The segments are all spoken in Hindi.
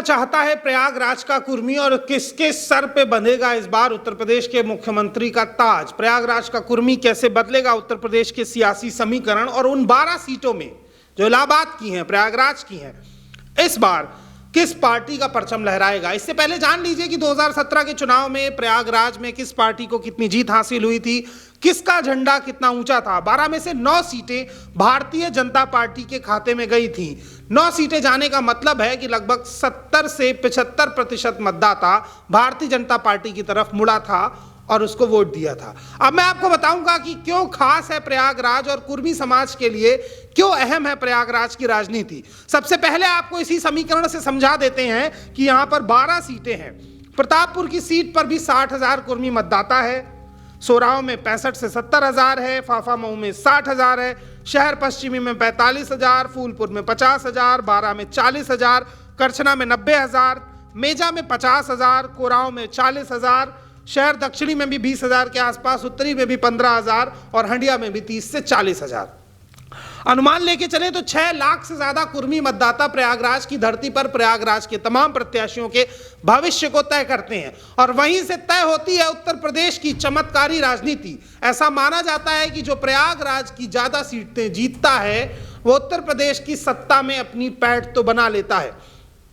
चाहता है प्रयागराज का कुर्मी और किसके सर पे बंधेगा इस बार उत्तर प्रदेश के मुख्यमंत्री का ताज? प्रयागराज का कुर्मी कैसे बदलेगा उत्तर प्रदेश के सियासी समीकरण और उन 12 सीटों में जो इलाहाबाद की हैं, प्रयागराज की हैं, इस बार किस पार्टी का परचम लहराएगा? इससे पहले जान लीजिए कि 2017 के चुनाव में प्रयागराज में किस पार्टी को कितनी जीत हासिल हुई थी, किसका झंडा कितना ऊंचा था। 12 में से 9 सीटें भारतीय जनता पार्टी के खाते में गई थी। 9 सीटें जाने का मतलब है कि लगभग 70 से 75% मतदाता भारतीय जनता पार्टी की तरफ मुड़ा था और उसको वोट दिया था। अब मैं आपको बताऊंगा कि क्यों खास है प्रयागराज और कुर्मी समाज के लिए क्यों अहम है प्रयागराज की राजनीति। सबसे पहले आपको इसी समीकरण से समझा देते हैं कि यहां पर 12 सीटें हैं। प्रतापपुर की सीट पर भी 60,000 कुर्मी मतदाता है, सोराव में 65 से 70,000 है, फाफामऊ में 60,000 है, शहर पश्चिमी में 45,000, फूलपुर में 50,000, बारा में 40,000, करछना में 90,000, मेजा में 50,000, कोराव में 40,000, शहर दक्षिणी में भी 20,000 के आसपास, उत्तरी में भी 15,000 और हंडिया में भी 30 से 40,000। अनुमान लेके चले तो 6 लाख से ज्यादा कुर्मी मतदाता प्रयागराज की धरती पर प्रयागराज के तमाम प्रत्याशियों के भविष्य को तय करते हैं और वहीं से तय होती है उत्तर प्रदेश की चमत्कारी राजनीति। ऐसा माना जाता है कि जो प्रयागराज की ज्यादा सीटें जीतता है वो उत्तर प्रदेश की सत्ता में अपनी पैठ तो बना लेता है,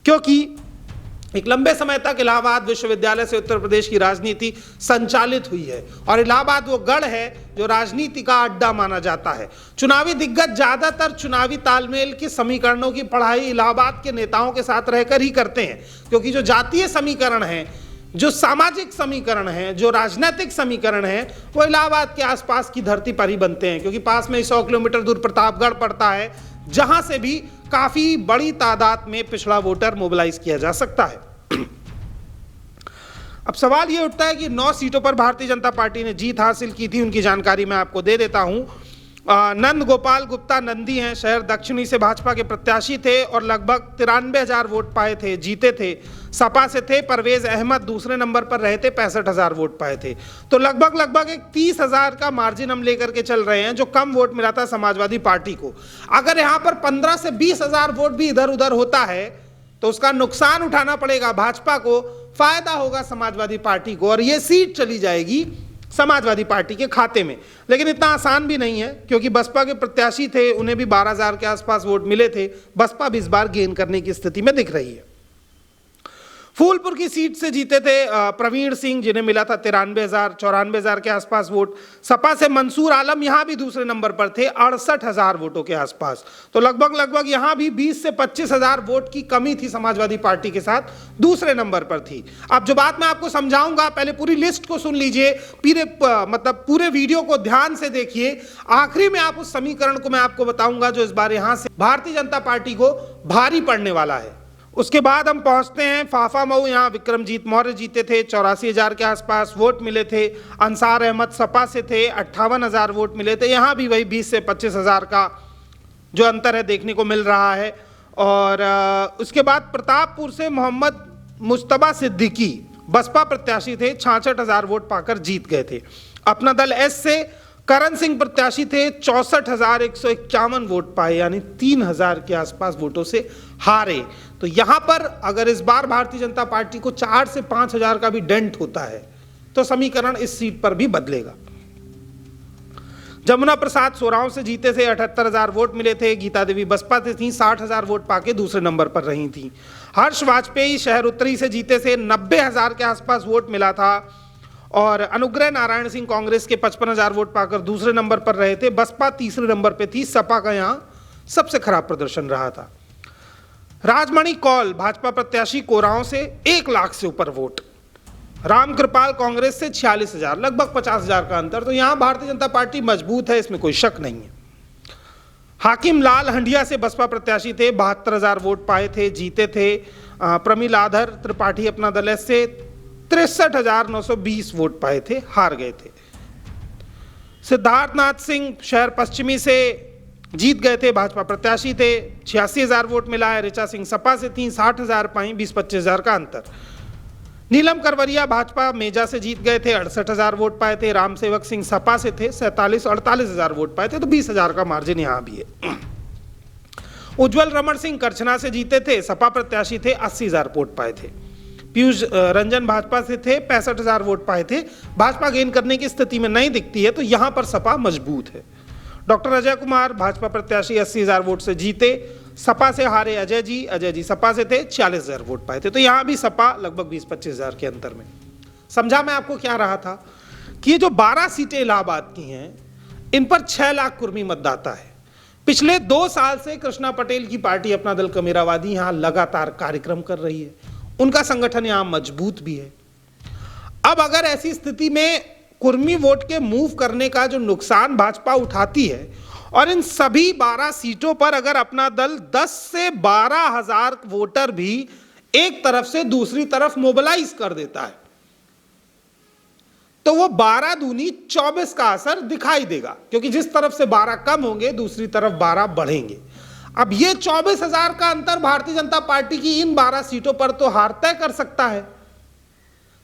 क्योंकि एक लंबे समय तक इलाहाबाद विश्वविद्यालय से उत्तर प्रदेश की राजनीति संचालित हुई है और इलाहाबाद वो गढ़ है जो राजनीति का अड्डा माना जाता है। चुनावी दिग्गज ज्यादातर चुनावी तालमेल के समीकरणों की पढ़ाई इलाहाबाद के नेताओं के साथ रहकर ही करते हैं, क्योंकि जो जातीय समीकरण है, जो सामाजिक समीकरण है, जो राजनीतिक समीकरण है, वो इलाहाबाद के आसपास की धरती पर ही बनते हैं, क्योंकि पास में 100 किलोमीटर दूर प्रतापगढ़ पड़ता है, जहां से भी काफी बड़ी तादाद में पिछड़ा वोटर मोबिलाइज किया जा सकता है। अब सवाल यह उठता है कि 9 सीटों पर भारतीय जनता पार्टी ने जीत हासिल की थी, उनकी जानकारी मैं आपको दे देता हूं। नंद गोपाल गुप्ता नंदी हैं, शहर दक्षिणी से भाजपा के प्रत्याशी थे और लगभग 93,000 वोट पाए थे, जीते थे। सपा से थे परवेज अहमद, दूसरे नंबर पर रहे थे, 65,000 वोट पाए थे। तो लगभग एक 30,000 का मार्जिन हम लेकर के चल रहे हैं, जो कम वोट मिला था समाजवादी पार्टी को। अगर यहां पर 15 से 20,000 वोट भी इधर उधर होता है तो उसका नुकसान उठाना पड़ेगा भाजपा को, फायदा होगा समाजवादी पार्टी को और यह सीट चली जाएगी समाजवादी पार्टी के खाते में। लेकिन इतना आसान भी नहीं है, क्योंकि बसपा के प्रत्याशी थे, उन्हें भी 12,000 के आसपास वोट मिले थे। बसपा भी इस बार गेन करने की स्थिति में दिख रही है। फूलपुर की सीट से जीते थे प्रवीण सिंह, जिन्हें मिला था 93,000-94,000 के आसपास वोट। सपा से मंसूर आलम यहां भी दूसरे नंबर पर थे, 68,000 वोटों के आसपास। तो लगभग यहां भी 20 से 25,000 वोट की कमी थी समाजवादी पार्टी के साथ, दूसरे नंबर पर थी। अब जो बात मैं आपको समझाऊंगा, पहले पूरी लिस्ट को सुन लीजिए, पूरे वीडियो को ध्यान से देखिए। आखिरी में आप उस समीकरण को मैं आपको बताऊंगा जो इस बार यहां से भारतीय जनता पार्टी को भारी पड़ने वाला है। उसके बाद हम पहुंचते हैं फाफामऊ। यहाँ विक्रमजीत मौर्य जीते थे, 84,000 के आसपास वोट मिले थे। अंसार अहमद सपा से थे, 58,000 वोट मिले थे। यहाँ भी वही 20 से 25,000 का जो अंतर है देखने को मिल रहा है। और उसके बाद प्रतापपुर से मोहम्मद मुश्तबा सिद्दीकी बसपा प्रत्याशी थे, 66,000 वोट पाकर जीत गए थे। अपना दल एस से करण सिंह प्रत्याशी थे, 64,151 वोट पाए, यानी 3,000 के आसपास वोटों से हारे। तो यहां पर अगर इस बार भारतीय जनता पार्टी को 4 से 5,000 का भी डेंट होता है तो समीकरण इस सीट पर भी बदलेगा। जमुना प्रसाद सोराव से जीते थे, 78,000 वोट मिले थे। गीता देवी बसपा से थी, 60,000 वोट पाके दूसरे नंबर पर रही थी। हर्ष वाजपेयी शहर उत्तरी से जीते थे, 90,000 के आसपास वोट मिला था। और अनुग्रह नारायण सिंह कांग्रेस के 55,000 वोट पाकर दूसरे नंबर पर रहे थे। बसपा तीसरे नंबर पे थी। सपा का यहां सबसे खराब प्रदर्शन रहा था। राजमणि कौल भाजपा प्रत्याशी कोराव से 1 लाख से ऊपर वोट। रामकृपाल कांग्रेस से 46,000, लगभग 50,000 का अंतर। तो यहां भारतीय जनता पार्टी मजबूत है, इसमें कोई शक नहीं है। हाकिम लाल हंडिया से बसपा प्रत्याशी थे, 72,000 वोट पाए थे, जीते थे। प्रमिलाधर त्रिपाठी अपना दल से 63,920 वोट पाए थे, हार गए थे। सिद्धार्थनाथ सिंह शहर पश्चिमी से जीत गए थे, भाजपा प्रत्याशी थे, 86,000 वोट मिला है। ऋचा सिंह सपा से थी, 60,000 पाई, 20-25,000 का अंतर। नीलम करवरिया भाजपा मेजा से जीत गए थे, 68,000 वोट पाए थे। रामसेवक सिंह सपा से थे, 47-48,000 वोट पाए थे। तो 20,000 का मार्जिन यहां भी है। उज्जवल रमण सिंह करछना से जीते थे, सपा प्रत्याशी थे, 80,000 वोट पाए थे। पीयूष रंजन भाजपा से थे, 65,000 वोट पाए थे। भाजपा गेन करने की स्थिति में नहीं दिखती है, तो यहां पर सपा मजबूत है। डॉक्टर अजय कुमार भाजपा प्रत्याशी 80,000 वोट से जीते, सपा से हारे अजय जी सपा से थे, 40,000 वोट पाए थे। तो यहां भी सपा लगभग 20-25,000 के अंतर में। समझा मैं आपको क्या रहा था कि ये जो 12 सीटें इलाहाबाद की हैं, इन पर 6 लाख कुर्मी मतदाता है। पिछले 2 साल से कृष्णा पटेल की पार्टी अपना दल कमेरावादी यहां लगातार कार्यक्रम कर रही है, उनका संगठन यहां मजबूत भी है। अब अगर ऐसी स्थिति में कुर्मी वोट के मूव करने का जो नुकसान भाजपा उठाती है और इन सभी 12 सीटों पर अगर अपना दल 10 से 12,000 वोटर भी एक तरफ से दूसरी तरफ मोबिलाइज कर देता है, तो वो 12 दूनी 24 का असर दिखाई देगा, क्योंकि जिस तरफ से 12 कम होंगे दूसरी तरफ 12 बढ़ेंगे। अब ये 24,000 का अंतर भारतीय जनता पार्टी की इन 12 सीटों पर तो हार तय कर सकता है।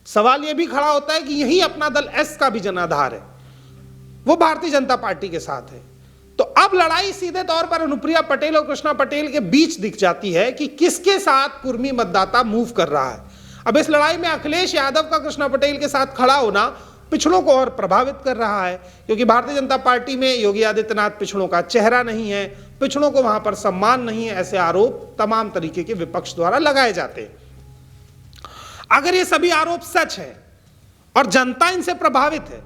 सवाल यह भी खड़ा होता है कि यही अपना दल एस का भी जनाधार है, वो भारतीय जनता पार्टी के साथ है। तो अब लड़ाई सीधे तौर पर अनुप्रिया पटेल और कृष्णा पटेल के बीच दिख जाती है कि किसके साथ कुर्मी मतदाता मूव कर रहा है। अब इस लड़ाई में अखिलेश यादव का कृष्णा पटेल के साथ खड़ा होना पिछड़ों को और प्रभावित कर रहा है, क्योंकि भारतीय जनता पार्टी में योगी आदित्यनाथ पिछड़ों का चेहरा नहीं है, पिछड़ों को वहां पर सम्मान नहीं है, ऐसे आरोप तमाम तरीके के विपक्ष द्वारा लगाए जाते हैं। अगर ये सभी आरोप सच है और जनता इनसे प्रभावित है,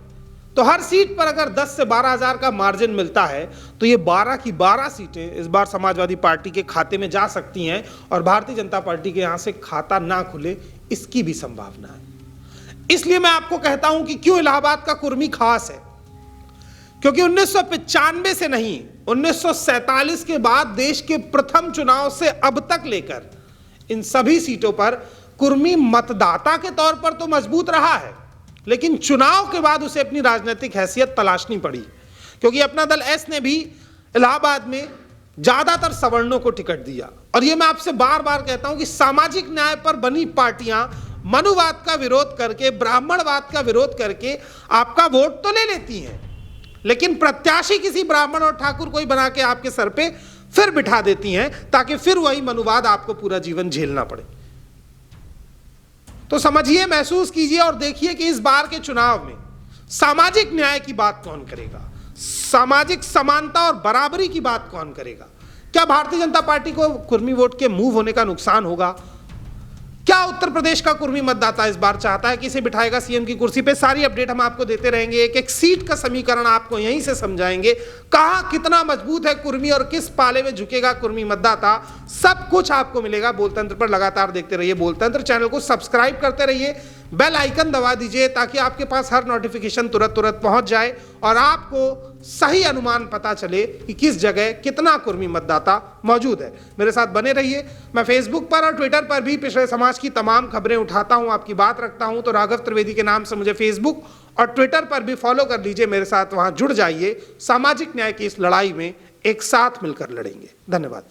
तो हर सीट पर अगर 10 से 12,000 का मार्जिन मिलता है, तो ये 12 की 12 सीटें इस बार समाजवादी पार्टी के खाते में जा सकती हैं और भारतीय जनता पार्टी के यहां से खाता ना खुले, इसकी भी संभावना है। इसलिए मैं आपको कहता हूं कि क्यों इलाहाबाद का कुर्मी खास है, क्योंकि 1995 से नहीं, 1947 के बाद देश के प्रथम चुनाव से अब तक लेकर इन सभी सीटों पर कुर्मी मतदाता के तौर पर तो मजबूत रहा है, लेकिन चुनाव के बाद उसे अपनी राजनीतिक हैसियत तलाशनी पड़ी, क्योंकि अपना दल एस ने भी इलाहाबाद में ज्यादातर सवर्णों को टिकट दिया। और यह मैं आपसे बार बार कहता हूं कि सामाजिक न्याय पर बनी पार्टियां मनुवाद का विरोध करके, ब्राह्मणवाद का विरोध करके आपका वोट तो ले लेती हैं, लेकिन प्रत्याशी किसी ब्राह्मण और ठाकुर को ही बना के आपके सर पे फिर बिठा देती हैं, ताकि फिर वही मनुवाद आपको पूरा जीवन झेलना पड़े। तो समझिए, महसूस कीजिए और देखिए कि इस बार के चुनाव में सामाजिक न्याय की बात कौन करेगा, सामाजिक समानता और बराबरी की बात कौन करेगा। क्या भारतीय जनता पार्टी को कुर्मी वोट के मूव होने का नुकसान होगा? क्या उत्तर प्रदेश का कुर्मी मतदाता इस बार चाहता है कि इसे बिठाएगा सीएम की कुर्सी पे? सारी अपडेट हम आपको देते रहेंगे, एक एक सीट का समीकरण आपको यहीं से समझाएंगे, कहां कितना मजबूत है कुर्मी और किस पाले में झुकेगा कुर्मी मतदाता, सब कुछ आपको मिलेगा बोलतंत्र पर। लगातार देखते रहिए बोलतंत्र, चैनल को सब्सक्राइब करते रहिए, बेल आइकन दबा दीजिए ताकि आपके पास हर नोटिफिकेशन तुरंत पहुंच जाए और आपको सही अनुमान पता चले कि किस जगह कितना कुर्मी मतदाता मौजूद है। मेरे साथ बने रहिए। मैं फेसबुक पर और ट्विटर पर भी पिछड़े समाज की तमाम खबरें उठाता हूं, आपकी बात रखता हूं, तो राघव त्रिवेदी के नाम से मुझे फेसबुक और ट्विटर पर भी फॉलो कर लीजिए, मेरे साथ वहां जुड़ जाइए। सामाजिक न्याय की इस लड़ाई में एक साथ मिलकर लड़ेंगे। धन्यवाद।